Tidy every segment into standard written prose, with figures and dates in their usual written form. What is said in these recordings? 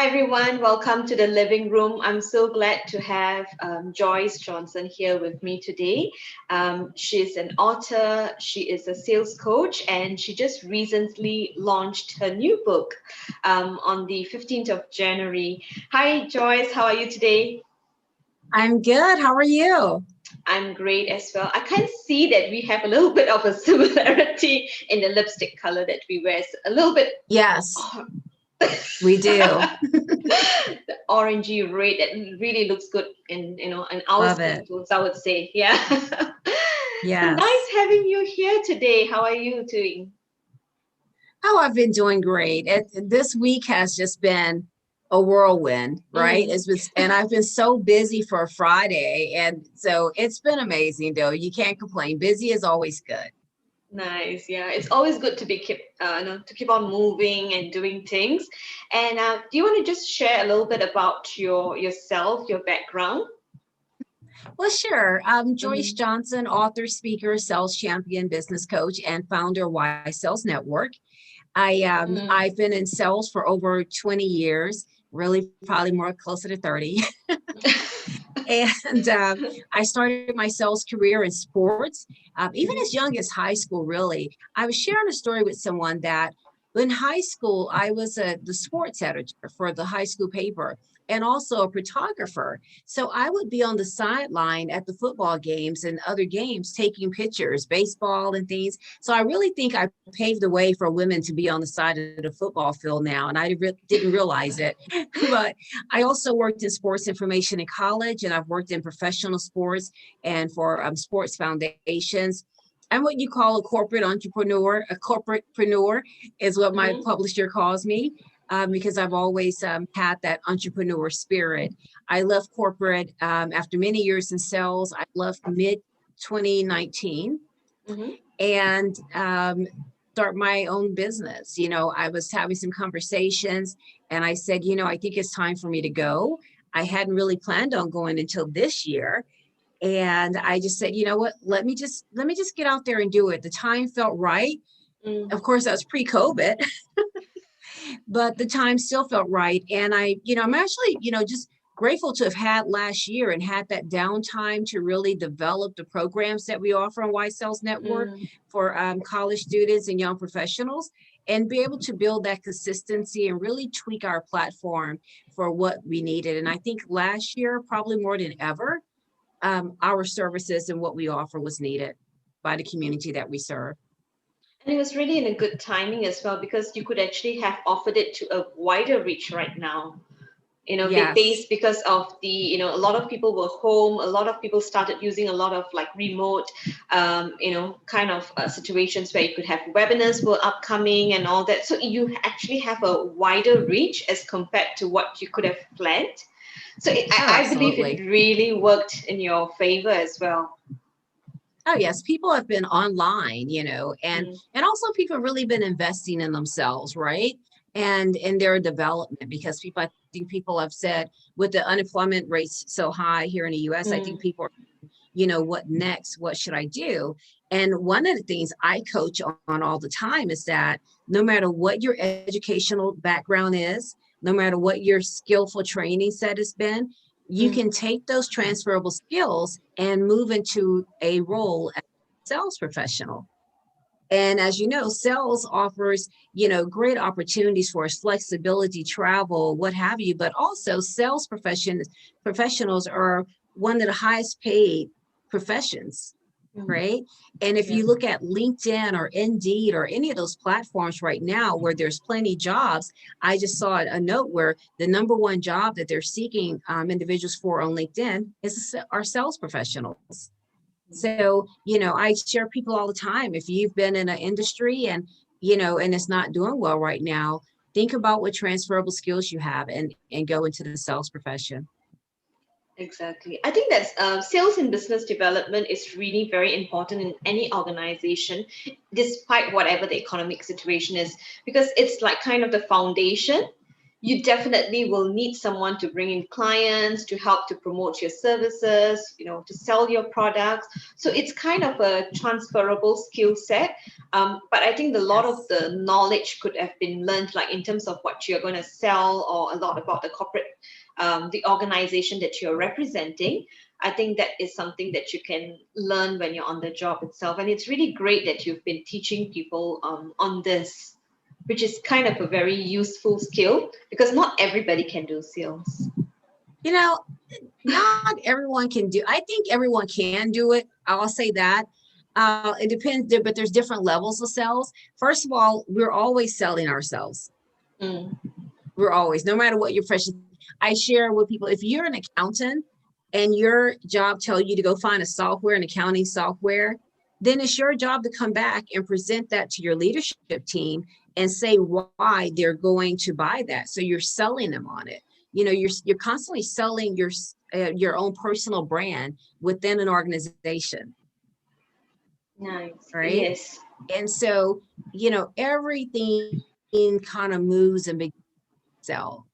everyone, welcome to the living room. I'm so glad to have Joyce Johnson here with me today. She's an author, she is a sales coach, and she just recently launched her new book on the 15th of January. Hi, Joyce, how are you today? I'm good. How are you? I'm great as well. I can see that we have a little bit of a similarity in the lipstick color that we wear. It's a little bit Yes, we do. the orangey red that really looks good in in our Love skin it. tones, I would say. Yeah. So nice Yes. having you here today. How are you doing? Oh, I've been doing great. This week has just been a whirlwind, right? Mm, And I've been so busy for a Friday, and so it's been amazing, though. You can't complain. Busy is always good. nice. Yeah, it's always good to be to keep on moving and doing things. And do you want to just share a little bit about yourself, your background? Well, sure. I'm Joyce Mm-hmm. Johnson, author, speaker, sales champion, business coach, and founder of Y Sales Network. I've been in sales for over 20 years, really probably more closer to 30. And I started my sales career in sports, even as young as high school, really. I was sharing a story with someone that in high school, I was the sports editor for the high school paper and also a photographer. So I would be on the sideline at the football games and other games taking pictures, baseball and things. So I really think I paved the way for women to be on the side of the football field now. And I didn't realize it. But I also worked in sports information in college, and I've worked in professional sports and for sports foundations. I'm what you call a corporate entrepreneur. A corporatepreneur is what my Mm-hmm. publisher calls me, because I've always had that entrepreneur spirit. I left corporate after many years in sales. I left mid 2019 Mm-hmm. and start my own business. I was having some conversations and I said, I think it's time for me to go. I hadn't really planned on going until this year. And I just said, you know what, let me just get out there and do it. The time felt right. Mm. Of course, that was pre-COVID, but the time still felt right. And I'm actually, just grateful to have had last year and had that downtime to really develop the programs that we offer on White Sales Network Mm. for college students and young professionals, and be able to build that consistency and really tweak our platform for what we needed. And I think last year, probably more than ever, our services and what we offer was needed by the community that we serve. And it was really in a good timing as well because you could actually have offered it to a wider reach right now. Yes. Based because of a lot of people were home, a lot of people started using a lot of like remote, kind of situations where you could have webinars were upcoming and all that. So you actually have a wider reach as compared to what you could have planned. So Oh, I believe it absolutely. really worked in your favor as well. Oh yes, people have been online, and Mm, and also people have really been investing in themselves, right? And in their development, because I think people have said with the unemployment rates so high here in the US, I think mm, people are, what next? What should I do? And one of the things I coach on all the time is that no matter what your educational background is, no matter what your skillful training set has been, you mm. can take those transferable skills and move into a role as a sales professional. And as you know, sales offers, great opportunities for us, flexibility, travel, what have you, but also professionals are one of the highest paid professions, Mm. right? And if Yeah. you look at LinkedIn or Indeed or any of those platforms right now where there's plenty jobs, I just saw a note where the number one job that they're seeking individuals for on LinkedIn are sales professionals. So, I share people all the time. If you've been in an industry and it's not doing well right now, think about what transferable skills you have and go into the sales profession. Exactly. I think that sales and business development is really very important in any organization, despite whatever the economic situation is, because it's like kind of the foundation. you definitely will need someone to bring in clients, to help to promote your services, to sell your products. So it's kind of a transferable skill set. But I think a lot of Yes. the knowledge could have been learned, like in terms of what you're going to sell, or a lot about the corporate, the organization that you're representing. I think that is something that you can learn when you're on the job itself. And it's really great that you've been teaching people on this, which is kind of a very useful skill because not everybody can do sales. You know, not everyone can do, I think everyone can do it. I'll say that. It depends, but there's different levels of sales. First of all, we're always selling ourselves. Mm, We're always, no matter what your profession. I share with people, if you're an accountant and your job tell you to go find a software, an accounting software, then it's your job to come back and present that to your leadership team and say why they're going to buy that. So you're selling them on it. You're constantly selling your own personal brand within an organization, nice. right? Yes. And so, everything kind of moves and begins to sell.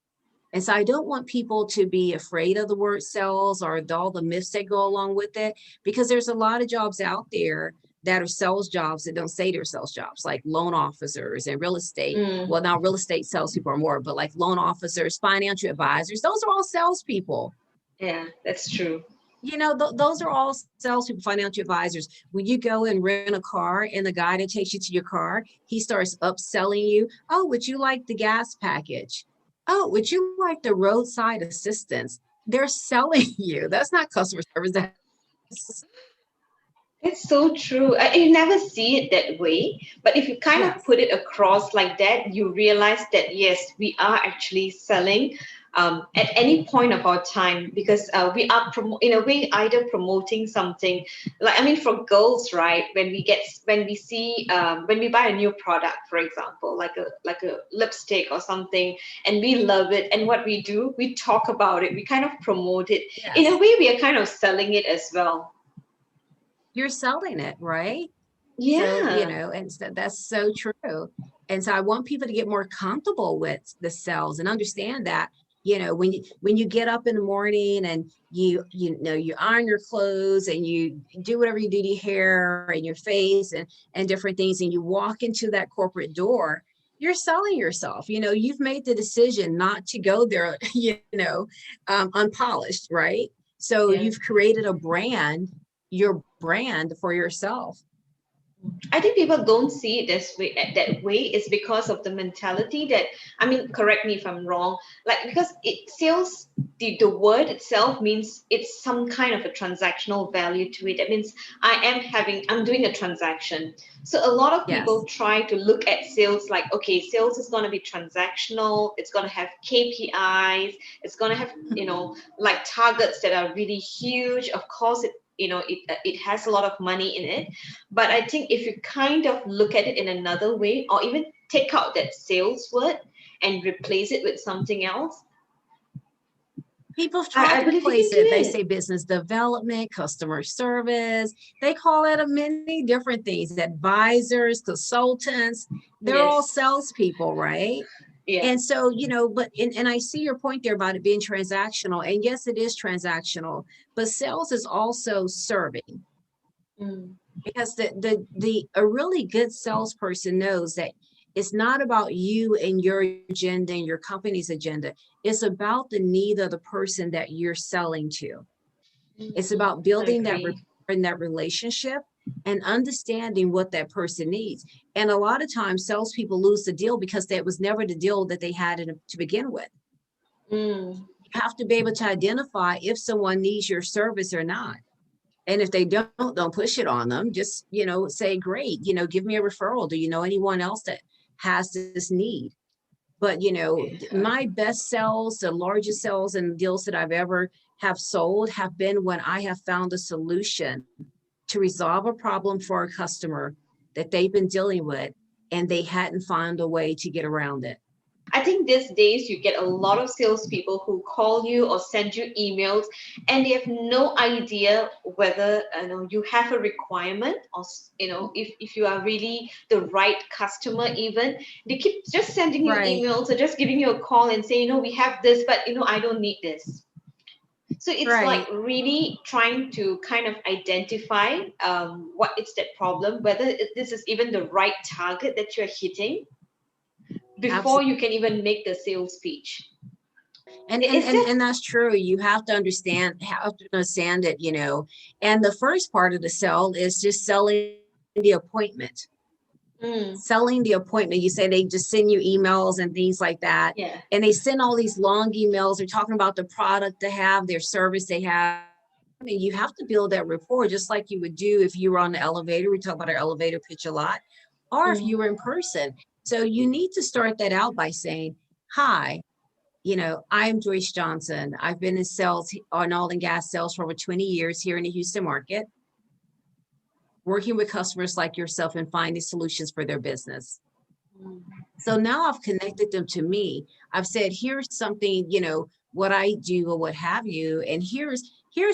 And so I don't want people to be afraid of the word sales or all the myths that go along with it, because there's a lot of jobs out there that are sales jobs that don't say they're sales jobs, like loan officers and real estate. Mm, Well, now real estate salespeople are more, but like loan officers, financial advisors, those are all salespeople. yeah, that's true. Those are all salespeople, financial advisors. When you go and rent a car and the guy that takes you to your car, he starts upselling you. Oh, would you like the gas package? Oh, would you like the roadside assistance? They're selling you. That's not customer service. That's It's so true. You never see it that way, but if you kind of yes. put it across like that, you realize that yes, we are actually selling at any point of our time, because we are in a way either promoting something. Like, I mean, for girls, right? When we buy a new product, for example, like a lipstick or something, and we love it, and what we do, we talk about it, we kind of promote it. In a Yes. way, we are kind of selling it as well. You're selling it, right? So, Yeah. and so that's so true. And so I want people to get more comfortable with the cells and understand that, when you get up in the morning and you iron your clothes and you do whatever you do to your hair and your face and different things, and you walk into that corporate door, you're selling yourself. You've made the decision not to go there, unpolished, right? So Yeah. you've created your brand for yourself. I think people don't see it that way is because of the mentality that, I mean, correct me if I'm wrong, like, because it sales, the word itself means it's some kind of a transactional value to it. That means I'm doing a transaction. So a lot of people Yes. try to look at sales like, okay, sales is going to be transactional, it's going to have KPIs, it's going to have, like targets that are really huge. Of course, it has a lot of money in it. But I think if you kind of look at it in another way, or even take out that sales word and replace it with something else, People have I, tried I to believe you can replace do it. They it. say business development, customer service. They call it a many different things. Advisors, consultants, they're all Yes. salespeople, right? Yeah. And so, and I see your point there about it being transactional. And yes, it is transactional, but sales is also serving, Mm. because the a really good salesperson knows that it's not about you and your agenda and your company's agenda. It's about the need of the person that you're selling to. It's Mm. about I building that rapport agree. and that relationship and understanding what that person needs. And a lot of times salespeople lose the deal because that was never the deal that they had to begin with. Mm. You have to be able to identify if someone needs your service or not. And if they don't push it on them. Just, say, great, give me a referral. Do you know anyone else that has this need? But, Uh, my best sales, the largest sales and deals that I've ever have sold have been when I have found a solution to resolve a problem for a customer that they've been dealing with, and they hadn't found a way to get around it. I think these days you get a lot of salespeople who call you or send you emails, and they have no idea whether you have a requirement, or if you are really the right customer. Even they keep just sending you Right, emails or just giving you a call and saying, we have this, but I don't need this. So it's like right. really trying to kind of identify what is that problem, whether this is even the right target that you're hitting before Absolutely. you can even make the sales pitch. And, and Is and that and that's true. You have to understand it, And the first part of the sell is just selling the appointment. mm, Selling the appointment. You say they just send you emails and things like that. yeah. And they send all these long emails. They're talking about the product they have, their service they have. I mean, you have to build that rapport just like you would do if you were on the elevator. We talk about our elevator pitch a lot, or if Mm, you were in person. So you need to start that out by saying, hi, I'm Joyce Johnson. I've been in sales on oil and gas sales for over 20 years here in the Houston market, working with customers like yourself and finding solutions for their business. mm, So now I've connected them to me. I've said, here's something, what I do or what have you. And here's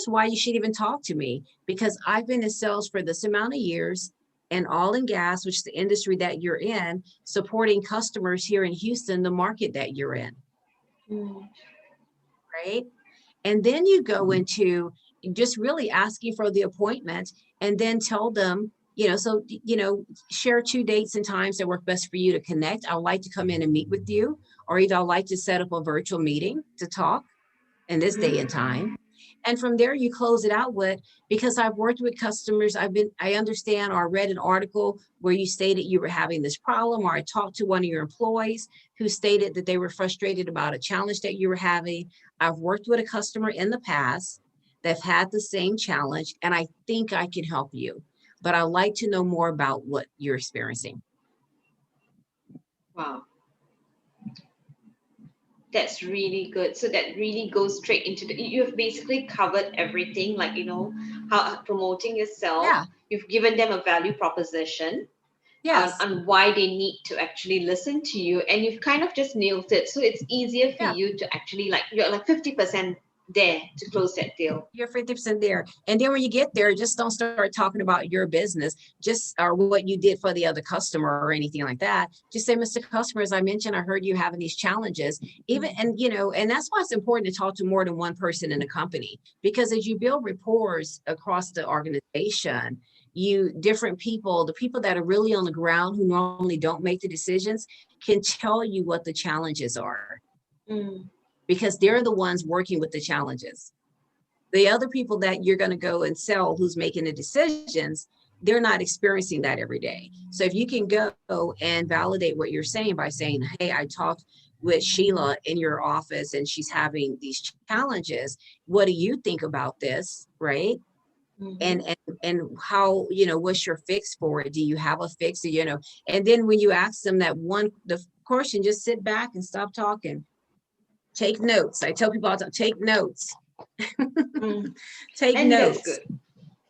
why you should even talk to me, because I've been in sales for this amount of years and oil and gas, which is the industry that you're in, supporting customers here in Houston, the market that you're in, mm, right? And then you go into just really asking for the appointment and then tell them, share 2 dates and times that work best for you to connect. I would like to come in and meet with you, or either I'd like to set up a virtual meeting to talk in this day and time. And from there, you close it out with, because I've worked with customers, I understand or read an article where you stated you were having this problem, or I talked to one of your employees who stated that they were frustrated about a challenge that you were having. I've worked with a customer in the past that had the same challenge, and I think I can help you. But I'd like to know more about what you're experiencing. wow, that's really good. So that really goes straight into you've basically covered everything, like how promoting yourself. Yeah. You've given them a value proposition Yes. on why they need to actually listen to you, and you've kind of just nailed it. So it's easier for Yeah. you to actually, like, you're like 50% there to close that deal. You're 50% there. And then when you get there, just don't start talking about your business, just or what you did for the other customer or anything like that. Just say, Mr. Customer, as I mentioned, I heard you having these challenges. Even, and and that's why it's important to talk to more than one person in the company, because as you build rapport across the organization, different people, the people that are really on the ground who normally don't make the decisions, can tell you what the challenges are, Mm, because they're the ones working with the challenges. The other people that you're going to go and sell, who's making the decisions, they're not experiencing that every day. So if you can go and validate what you're saying by saying, hey, I talked with Sheila in your office and she's having these challenges, what do you think about this, right? mhm. And how, what's your fix for it? Do you have a fix? And then when you ask them the question, just sit back and stop talking. Take notes. I tell people all the time, take notes. Mm. Take And that's notes. good.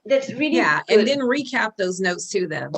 That's really Yeah, and good. then recap those notes to them.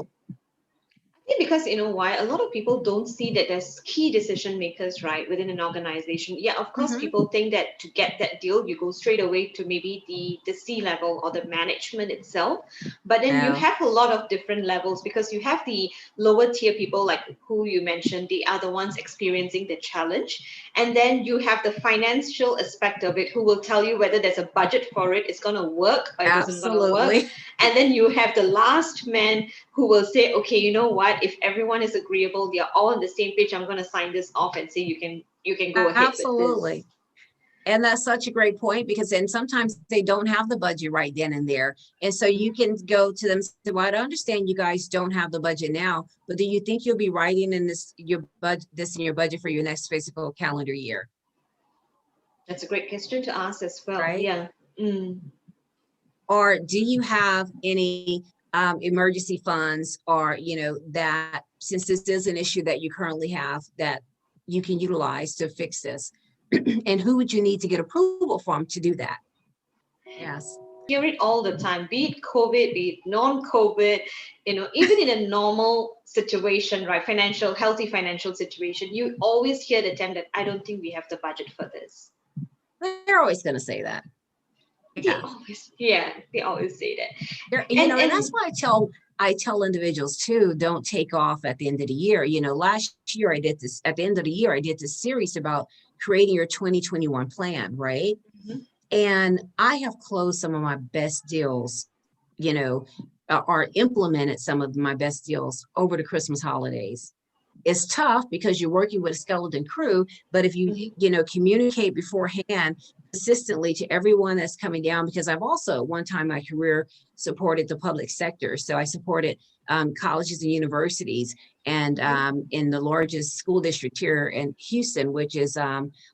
Because why a lot of people don't see that there's key decision makers, right, within an organization. Yeah, of course, Mm-hmm. people think that to get that deal you go straight away to maybe the C level or the management itself, but then you No, have a lot of different levels, because you have the lower tier people, like who you mentioned, the other ones experiencing the challenge, and then you have the financial aspect of it, who will tell you whether there's a budget for it, it's going to work or it isn't going to work. absolutely. And then you have the last man who will say, okay, you know what, if everyone is agreeable, they're all on the same page, I'm going to sign this off and say you can go ahead with this. Absolutely. And that's such a great point, because then sometimes they don't have the budget right then and there. And so you can go to them and say, well, I understand you guys don't have the budget now, but do you think you'll be writing in this in your budget for your next fiscal calendar year? That's a great question to ask as well. Right? Yeah. Mm. Or do you have any emergency funds, or that, since this is an issue that you currently have, that you can utilize to fix this? And who would you need to get approval from to do that? Yes. hear it all the time, be it COVID, be it non-COVID, even in a normal situation, right? Healthy financial situation, you always hear the term that I don't think we have the budget for this. They're always going to say that. Yeah. They always say that. And that's why I tell individuals too, don't take off at the end of the year. Last year I did this, at the end of the year, I did this series about creating your 2021 plan, right? Mm-hmm. And I have closed some of my best deals, or implemented some of my best deals over the Christmas holidays. It's tough because you're working with a skeleton crew, but if you, communicate beforehand consistently to everyone that's coming down, because I've also one time in my career supported the public sector. So I supported colleges and universities, and in the largest school district here in Houston, which is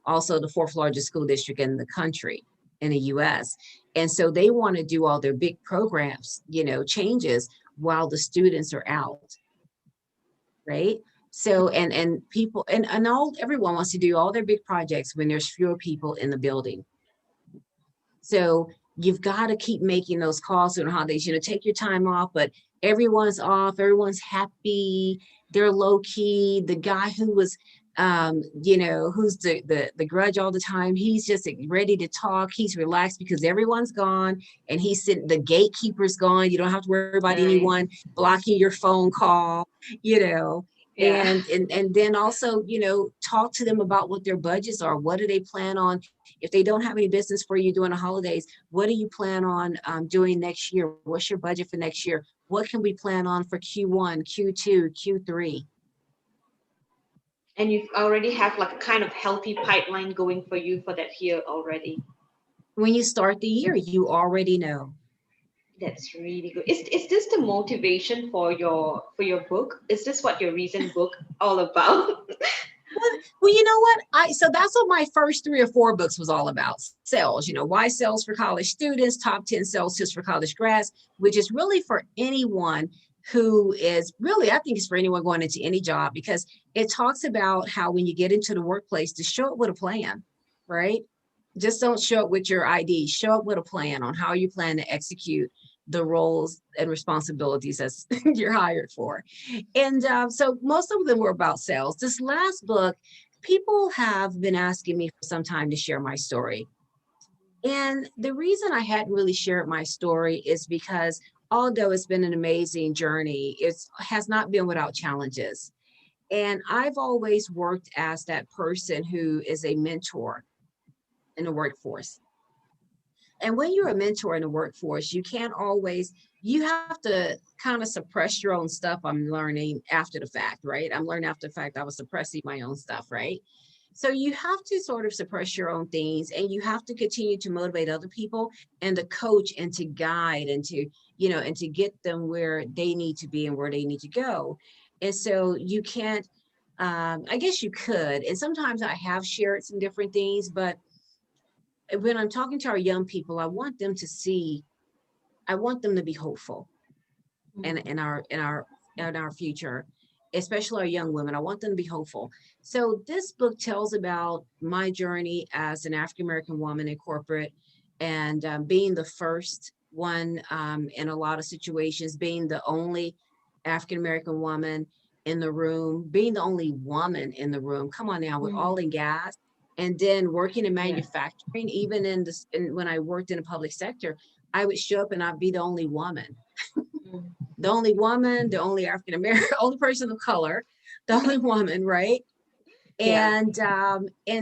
also the fourth largest school district in the country, in the US. And so they want to do all their big programs, changes while the students are out, right? So, and people, and everyone wants to do all their big projects when there's fewer people in the building. So you've got to keep making those calls on holidays, take your time off, but everyone's off, everyone's happy, they're low key. The guy who was, who's the grudge all the time, he's just ready to talk. He's relaxed because everyone's gone, and he's sitting, the gatekeeper's gone. You don't have to worry about anyone blocking your phone call, Yeah. and then also, talk to them about what their budgets are. What do they plan on? If they don't have any business for you during the holidays, what do you plan on doing next year? What's your budget for next year? What can we plan on for Q1, Q2, Q3? And you already have like a kind of healthy pipeline going for you for that year already. When you start the year, you already know. That's really good. Is this the motivation for your book? Is this what your recent book all about? Well, you know what? So that's what my first 3 or 4 books was all about. Sales, why sales for college students, top 10 sales tips for college grads, which is really for anyone who is really, I think it's for anyone going into any job, because it talks about how when you get into the workplace to show up with a plan, right? Just don't show up with your ID, show up with a plan on how you plan to execute the roles and responsibilities as you're hired for. And so most of them were about sales. This last book, people have been asking me for some time to share my story. And the reason I hadn't really shared my story is because although it's been an amazing journey, it has not been without challenges. And I've always worked as that person who is a mentor in the workforce. And when you're a mentor in the workforce, you can't always, you have to kind of suppress your own stuff. I'm learning after the fact, right? I'm learning after the fact I was suppressing my own stuff, right? So you have to sort of suppress your own things, and you have to continue to motivate other people and to coach and to guide and to, and to get them where they need to be and where they need to go. And so you can't, I guess you could. And sometimes I have shared some different things, but when I'm talking to our young people, I want them to see, I want them to be hopeful in our future, especially our young women. I want them to be hopeful. So this book tells about my journey as an African American woman in corporate, and being the first one in a lot of situations, being the only African American woman in the room, being the only woman in the room. Come on now, with oil and gas. And then working in manufacturing, even when I worked in the public sector, I would show up and I'd be the only woman. The only woman, the only African American, only person of color, the only woman, right? And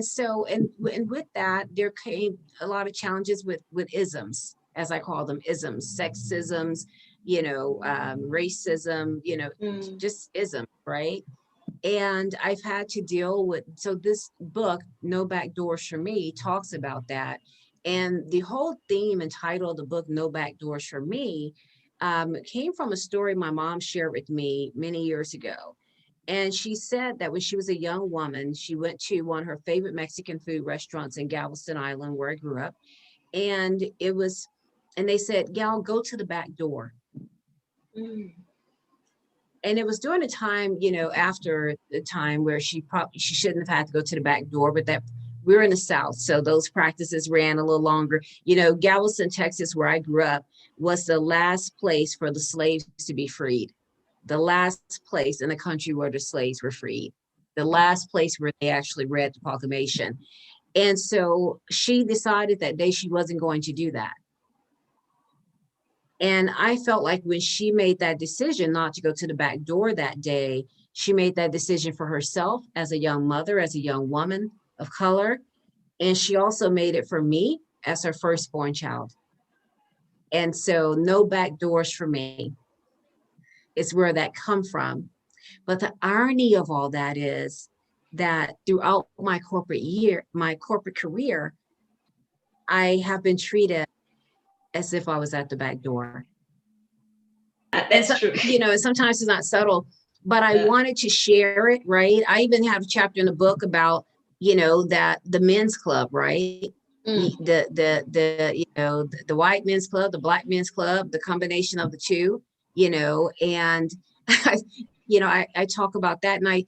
so with that, there came a lot of challenges with isms, as I call them, isms, sexisms, racism, just ism, right? And I've had to deal with, so this book, No Back Doors for Me, talks about that. And the whole theme and title of the book, No Back Doors for Me, came from a story my mom shared with me many years ago. And she said that when she was a young woman, she went to one of her favorite Mexican food restaurants in Galveston Island, where I grew up. And they said, Gal, go to the back door. And it was during a time, after the time where she shouldn't have had to go to the back door, but that we're in the South, so those practices ran a little longer. You know, Galveston, Texas, where I grew up, was the last place for the slaves to be freed. The last place in the country where the slaves were freed. The last place where they actually read the proclamation. And so she decided that day she wasn't going to do that. And I felt like when she made that decision not to go to the back door that day, she made that decision for herself as a young mother, as a young woman of color. And she also made it for me as her firstborn child. And so no back doors for me is where that come from. But the irony of all that is that throughout my corporate career, I have been treated as if I was at the back door. And That's so, true. you know, sometimes it's not subtle, but I Yeah. wanted to share it, right? I even have a chapter in the book about, you know, that the men's club, right? Mm. The white men's club, the black men's club, the combination of the two, you know, and I talk about that, and I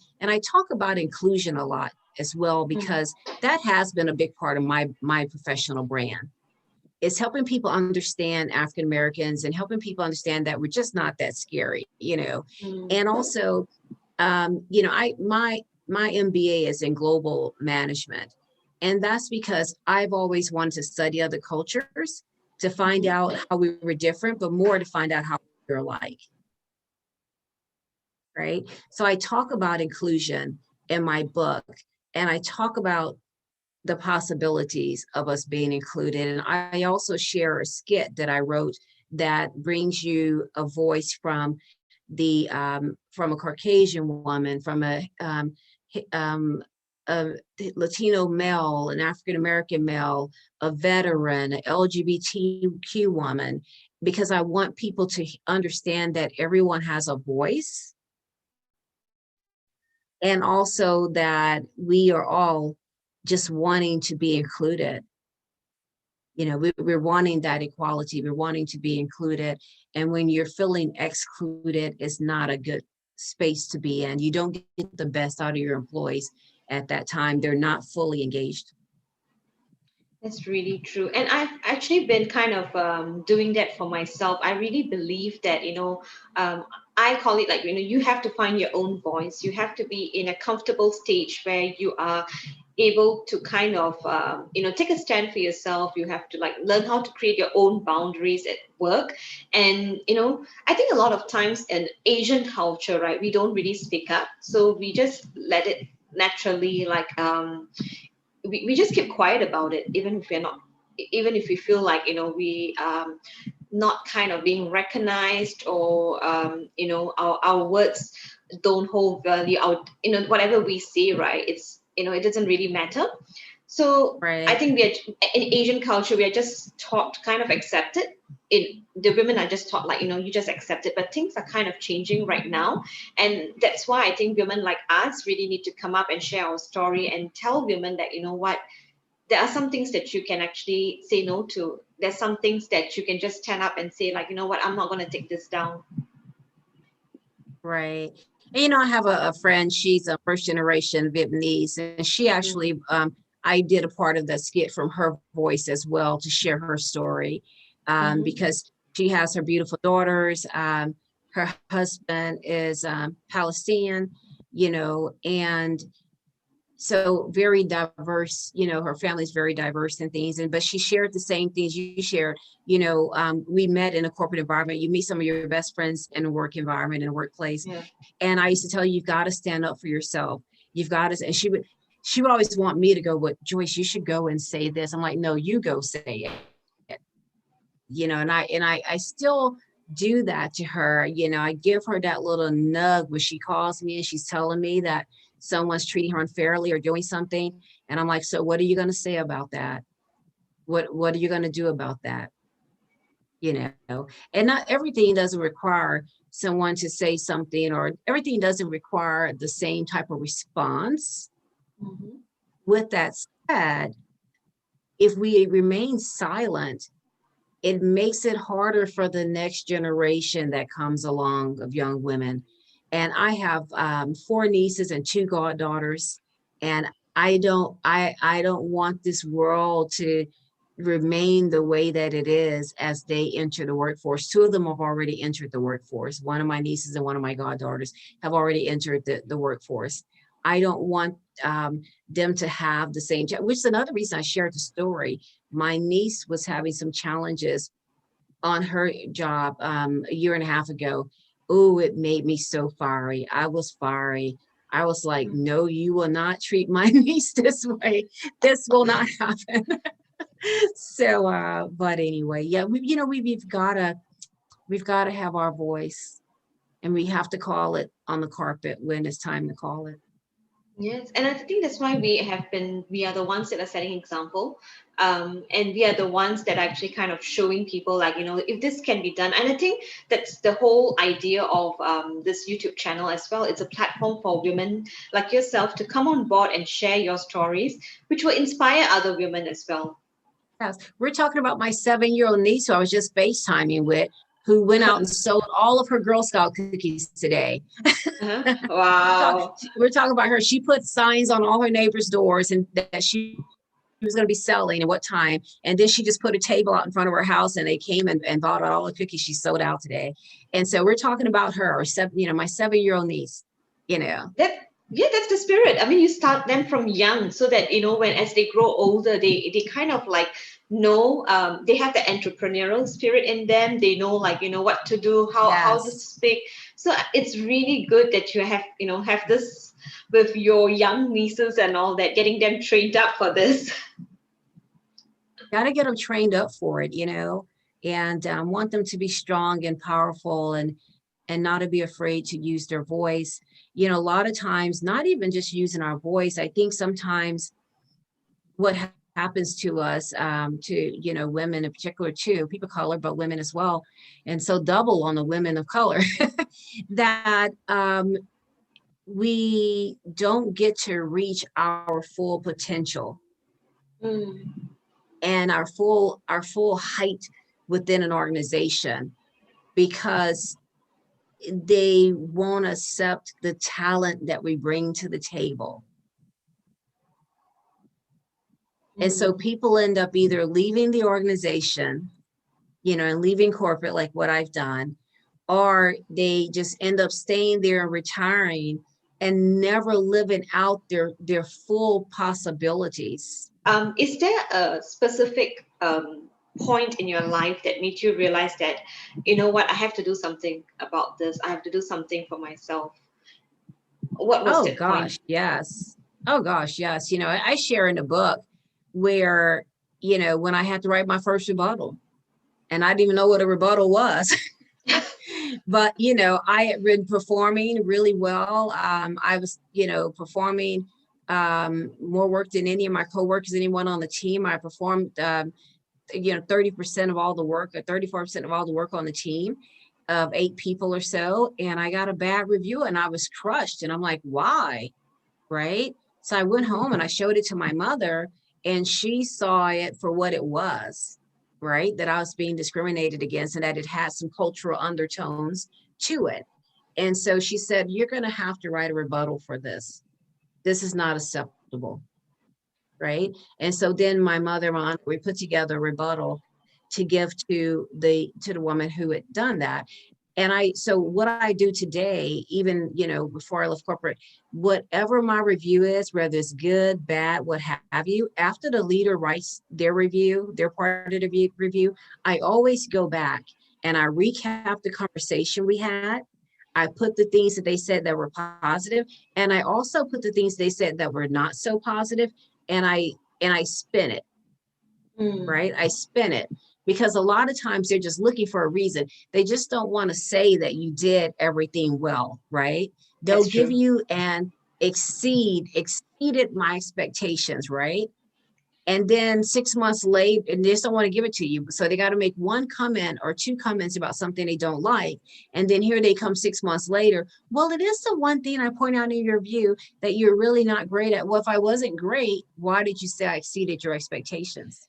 talk about inclusion a lot as well, Mm. because that has been a big part of my professional brand. It's helping people understand African Americans and helping people understand that we're just not that scary, you know. Mm. And also, my MBA is in global management, and that's because I've always wanted to study other cultures to find Mhm. out how we were different, but more to find out how we're alike, right? So I talk about inclusion in my book, and I talk about the possibilities of us being included. And I also share a skit that I wrote that brings you a voice from a Caucasian woman, from um, a Latino male, an African American male, a veteran, an LGBTQ woman, because I want people to understand that everyone has a voice, and also that we are all just wanting to be included. You know, we're wanting that equality, we're wanting to be included. And when you're feeling excluded, it's not a good space to be in. You don't get the best out of your employees at that time. They're not fully engaged. That's really true. And I've actually been kind of doing that for myself. I really believe that, I call it like, you have to find your own voice. You have to be in a comfortable stage where you are able to kind of, take a stand for yourself. You have to like learn how to create your own boundaries at work. And, I think a lot of times in Asian culture, right, we don't really speak up. So we just let it naturally like, we just keep quiet about it, even if we're not, even if we feel like we not kind of being recognized, or our words don't hold value, our whatever we say, right, it's it doesn't really matter. So I Right. think we are in Asian culture, we are just taught to kind of accept it. The women are just taught like you just accept it, but things are kind of changing right now. And that's why I think women like us really need to come up and share our story and tell women that what, there are some things that you can actually say no to. There's some things that you can just stand up and say like, what, I'm not going to take this down. Right. And, I have a friend, she's a first generation Vietnamese, and she Mm. actually, I did a part of the skit from her voice as well to share her story, Mm-hmm. because she has her beautiful daughters. Her husband is Palestinian, and so very diverse, her family's very diverse in things. And but she shared the same things you shared. We met in a corporate environment. You meet some of your best friends in a work environment, in a workplace. Yeah. And I used to tell you, you've got to stand up for yourself. You've got to, and she would always want me to go, "What, Joyce, you should go and say this." I'm like, "No, you go say it." And I still do that to her. I give her that little nug when she calls me and she's telling me that someone's treating her unfairly or doing something. And I'm like, "So what are you going to say about that? What are you going to do about that?" And not everything doesn't require someone to say something, or everything doesn't require the same type of response. Mm-hmm. With that said, if we remain silent, it makes it harder for the next generation that comes along of young women. And I have 4 nieces and 2 goddaughters, and I don't want this world to remain the way that it is as they enter the workforce. Two of them have already entered the workforce. One of my nieces and one of my goddaughters have already entered the workforce. I don't want them to have the same, which is another reason I shared the story. My niece was having some challenges on her job a year and a half ago. Oh, it made me so fiery. I was fiery. I was like, no, you will not treat my niece this way. This will not happen. So, but anyway, yeah, we've gotta have our voice, and we have to call it on the carpet when it's time to call it. Yes, and I think that's why we are the ones that are setting example, and we are the ones that are actually kind of showing people like, if this can be done. And I think that's the whole idea of this YouTube channel as well. It's a platform for women like yourself to come on board and share your stories, which will inspire other women as well. Yes, we're talking about my 7-year-old niece who I was just FaceTiming with, who went out and sold all of her Girl Scout cookies today. Uh-huh. Wow. We're talking about her. She put signs on all her neighbors' doors and that she was going to be selling and what time. And then she just put a table out in front of her house and they came and bought all the cookies she sold out today. And so we're talking about her, my 7-year-old niece, you know. Yeah, that's the spirit. I mean, you start them from young so that, when as they grow older, they kind of like know, they have the entrepreneurial spirit in them. They know, like, what to do, how to Yes. speak. So it's really good that you have this with your young nieces and all that, getting them trained up for this. Got to get them trained up for it, and want them to be strong and powerful and not to be afraid to use their voice. A lot of times, not even just using our voice. I think sometimes what happens to us, to women in particular too, people of color, but women as well, and so double on the women of color, that we don't get to reach our full potential Mm. and our full height within an organization because they won't accept the talent that we bring to the table. And so Mm. people end up either leaving the organization, and leaving corporate like what I've done, or they just end up staying there and retiring and never living out their full possibilities. Is there a specific point in your life that made you realize that, what, I have to do something about this. I have to do something for myself. What was Oh that point? gosh, yes. Oh gosh, yes. I share in a book where, when I had to write my first rebuttal, and I didn't even know what a rebuttal was. But, I had been performing really well. I was, performing more work than any of my coworkers, anyone on the team. I performed, 30% of all the work, or 34% of all the work on the team of 8 people or so. And I got a bad review and I was crushed. And I'm like, why? Right. So I went home and I showed it to my mother, and she saw it for what it was, right? That I was being discriminated against and that it had some cultural undertones to it. And so she said, you're going to have to write a rebuttal for this. This is not acceptable. Right. And so then my mother and I, we put together a rebuttal to give to the woman who had done that. And so what I do today, even, before I left corporate, whatever my review is, whether it's good, bad, what have you, after the leader writes their review, their part of the review, I always go back and I recap the conversation we had. I put the things that they said that were positive, and I also put the things they said that were not so positive, and I spin it, Mm. right? I spin it because a lot of times they're just looking for a reason. They just don't want to say that you did everything well, right? They'll That's give true. you an exceeded my expectations, right? And then 6 months late, and they just don't want to give it to you. So they got to make one comment or two comments about something they don't like. And then here they come 6 months later. Well, it is the one thing I point out in your review that you're really not great at. Well, if I wasn't great, why did you say I exceeded your expectations?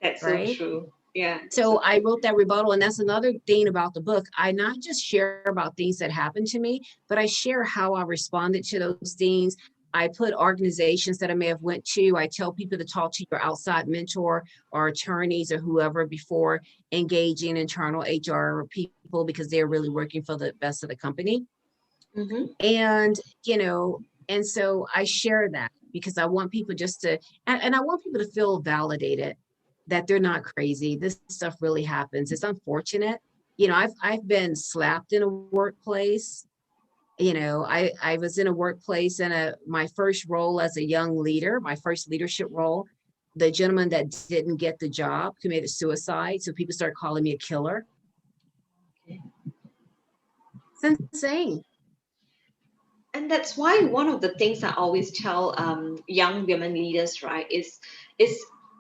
That's so Right? true. Yeah, that's so So I true. wrote that rebuttal, and that's another thing about the book. I not just share about things that happened to me, but I share how I responded to those things. I put organizations that I may have went to. I tell people to talk to your outside mentor or attorneys or whoever before engaging internal HR people because they're really working for the best of the company. Mm-hmm. And, and so I share that because I want people just to, and I want people to feel validated that they're not crazy. This stuff really happens. It's unfortunate. I've been slapped in a workplace. I was in a workplace in my first role as a young leader, my first leadership role. The gentleman that didn't get the job committed suicide. So people started calling me a killer. It's insane. And that's why one of the things I always tell young women leaders, right, is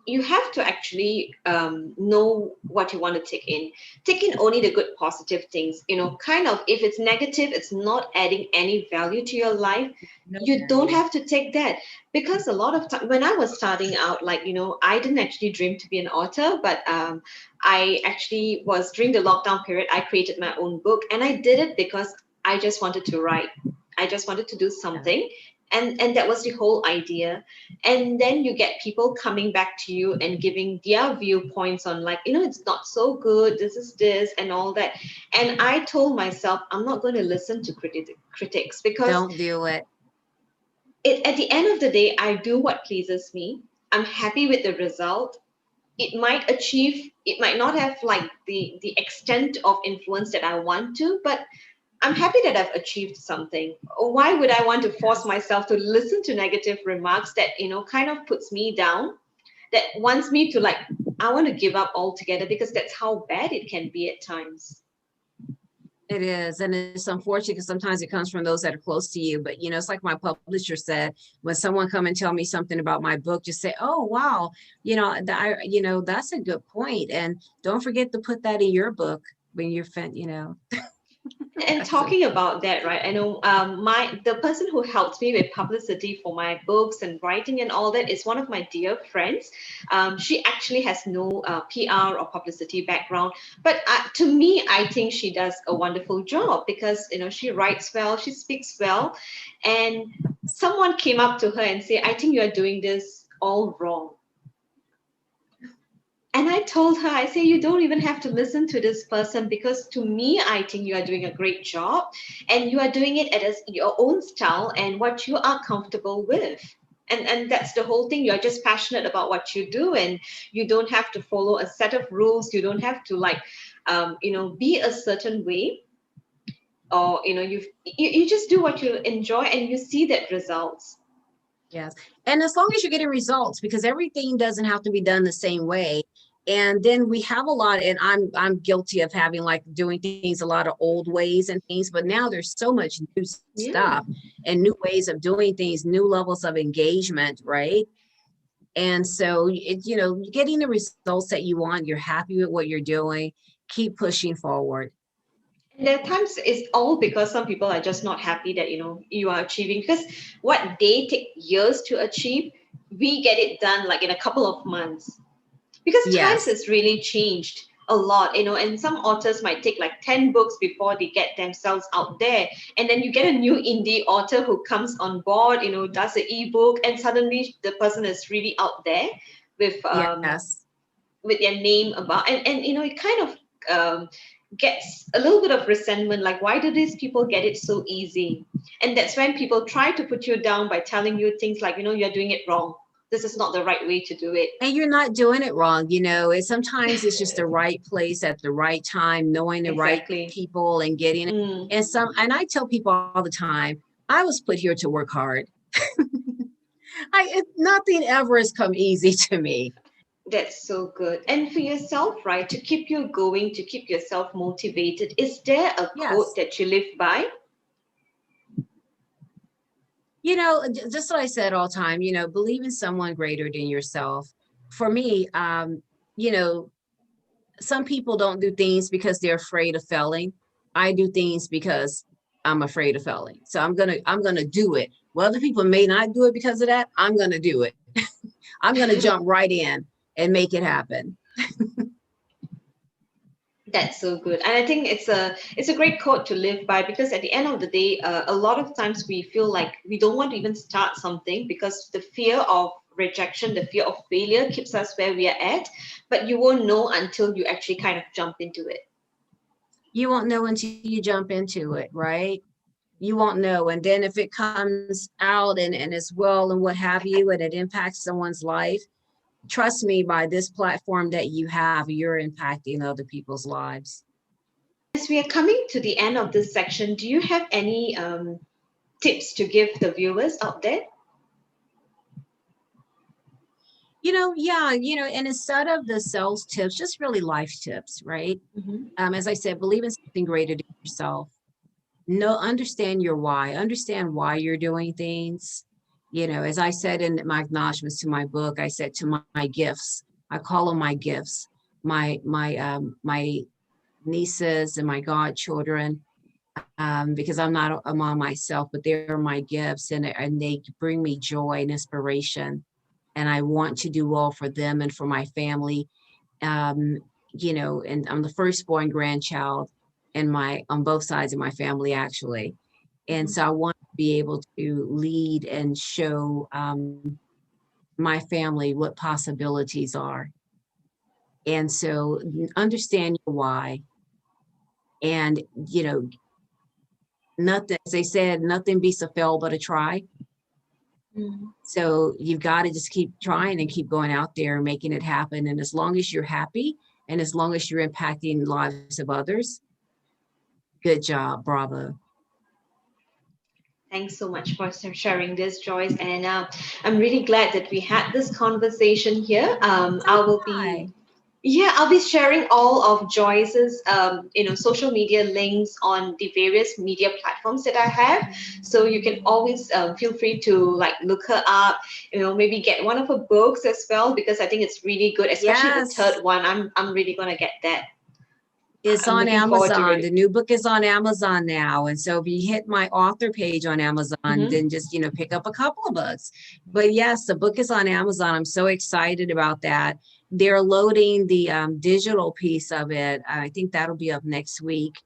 you have to actually know what you want to take in. Take in only the good, positive things. Kind of if it's negative, it's not adding any value to your life. No You don't value. have to take that because a lot of time when I was starting out, like I didn't actually dream to be an author, but I actually was during the lockdown period. I created my own book, and I did it because I just wanted to write. I just wanted to do Yeah. something. And that was the whole idea. And then you get people coming back to you and giving their viewpoints on, like, it's not so good, this is this and all that. And I told myself, I'm not going to listen to critics because Don't do it. at the end of the day, I do what pleases me. I'm happy with the result. It might not have like the extent of influence that I want to, but I'm happy that I've achieved something. Why would I want to force Yes. myself to listen to negative remarks that, kind of puts me down, that wants me to like, I want to give up altogether because that's how bad it can be at times. It is. And it's unfortunate because sometimes it comes from those that are close to you. But, it's like my publisher said, when someone come and tell me something about my book, just say, oh, wow, that's a good point. And don't forget to put that in your book when you're And So, talking about that, right? I know the person who helped me with publicity for my books and writing and all that is one of my dear friends. She actually has no PR or publicity background, but to me, I think she does a wonderful job because she writes well, she speaks well, and someone came up to her and said, "I think you are doing this all wrong." And I told her, I say, you don't even have to listen to this person because to me, I think you are doing a great job and you are doing it at your own style and what you are comfortable with. And that's the whole thing. You're just passionate about what you do and you don't have to follow a set of rules. You don't have to be a certain way or, you just do what you enjoy and you see that results. yes. And as long as you're getting results, because everything doesn't have to be done the same way. And then we have a lot, and I'm guilty of having like doing things a lot of old ways and things, but now there's so much new Yeah. stuff and new ways of doing things, new levels of engagement, right? And so getting the results that you want, you're happy with what you're doing, keep pushing forward. And there are times it's all because some people are just not happy that you are achieving because what they take years to achieve, we get it done like in a couple of months. Because times Yes. has really changed a lot, and some authors might take like 10 books before they get themselves out there. And then you get a new indie author who comes on board, does an ebook, and suddenly the person is really out there with Yes. their name about and it kind of gets a little bit of resentment, like why do these people get it so easy? And that's when people try to put you down by telling you things like you're doing it wrong, this is not the right way to do it. And you're not doing it wrong. Sometimes it's just the right place at the right time, knowing the right Exactly. people and getting it. Mm, And I tell people all the time, I was put here to work hard. Nothing ever has come easy to me. that's so good. And for yourself, right, to keep you going, to keep yourself motivated, is there a quote Yes. that you live by? Just what I said all the time, believe in someone greater than yourself. For me, you know, some people don't do things because they're afraid of failing. I do things because I'm afraid of failing. So I'm gonna do it. Well, other people may not do it because of that. I'm gonna do it. I'm gonna jump right in and make it happen. That's so good, and I think it's a great quote to live by, because at the end of the day, a lot of times we feel like we don't want to even start something because the fear of rejection, the fear of failure keeps us where we are at. But you won't know until you actually kind of jump into it. You won't know until you jump into it, right? You won't know. And then if it comes out and as well and what have you, and it impacts someone's life, trust me, by this platform that you have, you're impacting other people's lives. As we are coming to the end of this section, do you have any tips to give the viewers out there? Yeah, and instead of the sales tips, just really life tips, right? As I said, believe in something greater than yourself. No, understand your why, understand why you're doing things. As I said in my acknowledgments to my book, I said to my gifts, I call them my gifts, my nieces and my godchildren, because I'm not a mom myself, but they're my gifts, and they bring me joy and inspiration. And I want to do well for them and for my family. Um, and I'm the firstborn grandchild on both sides of my family, actually. And so I want to be able to lead and show my family what possibilities are. And so understand your why. And, nothing, as they said, nothing beats a fail but a try. Mm. So you've got to just keep trying and keep going out there and making it happen. And as long as you're happy and as long as you're impacting the lives of others, good job, bravo. Thanks so much for sharing this, Joyce. And I'm really glad that we had this conversation here. So hi. I'll be sharing all of Joyce's, social media links on the various media platforms that I have. So you can always feel free to like look her up. Maybe get one of her books as well, because I think it's really good, especially the Yes, third one. I'm really gonna get that. it's I'm on looking forward to Amazon. reading. The new book is on Amazon now. And so if you hit my author page on Amazon, Hmm. then just, pick up a couple of books. But yes, the book is on Amazon. I'm so excited about that. They're loading the digital piece of it. I think that'll be up next week.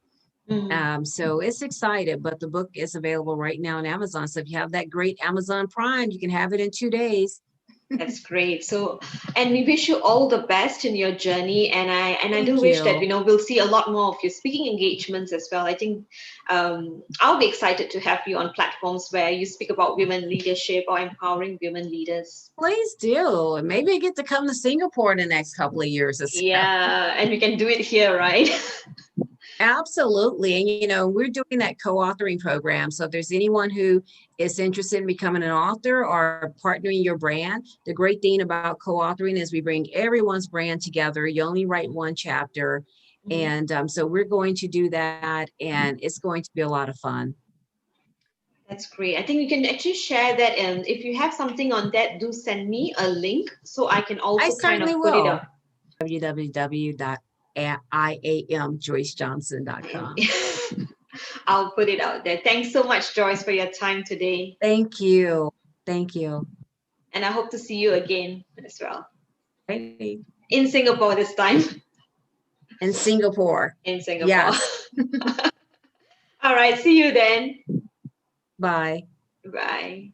Hmm. So it's excited, but the book is available right now on Amazon. So if you have that great Amazon Prime, you can have it in 2 days. That's great. So, and we wish you all the best in your journey. And I do Thank wish that you. we'll see a lot more of your speaking engagements as well. I think I'll be excited to have you on platforms where you speak about women leadership or empowering women leaders. Please do. And maybe I get to come to Singapore in the next couple of years or so. Yeah, and we can do it here, right? Absolutely. And, we're doing that co-authoring program. So if there's anyone who is interested in becoming an author or partnering your brand, the great thing about co-authoring is we bring everyone's brand together. You only write one chapter. Mhm. And so we're going to do that, and it's going to be a lot of fun. That's great. I think you can actually share that. And if you have something on that, do send me a link so I can I also kind certainly of put it will. up. www.iamjoycejohnson.com. I'll put it out there. Thanks so much, Joyce, for your time today. Thank you. Thank you. And I hope to see you again as well. Hey. In Singapore this time. In Singapore. In Singapore. Yes. All right. See you then. Bye. Bye.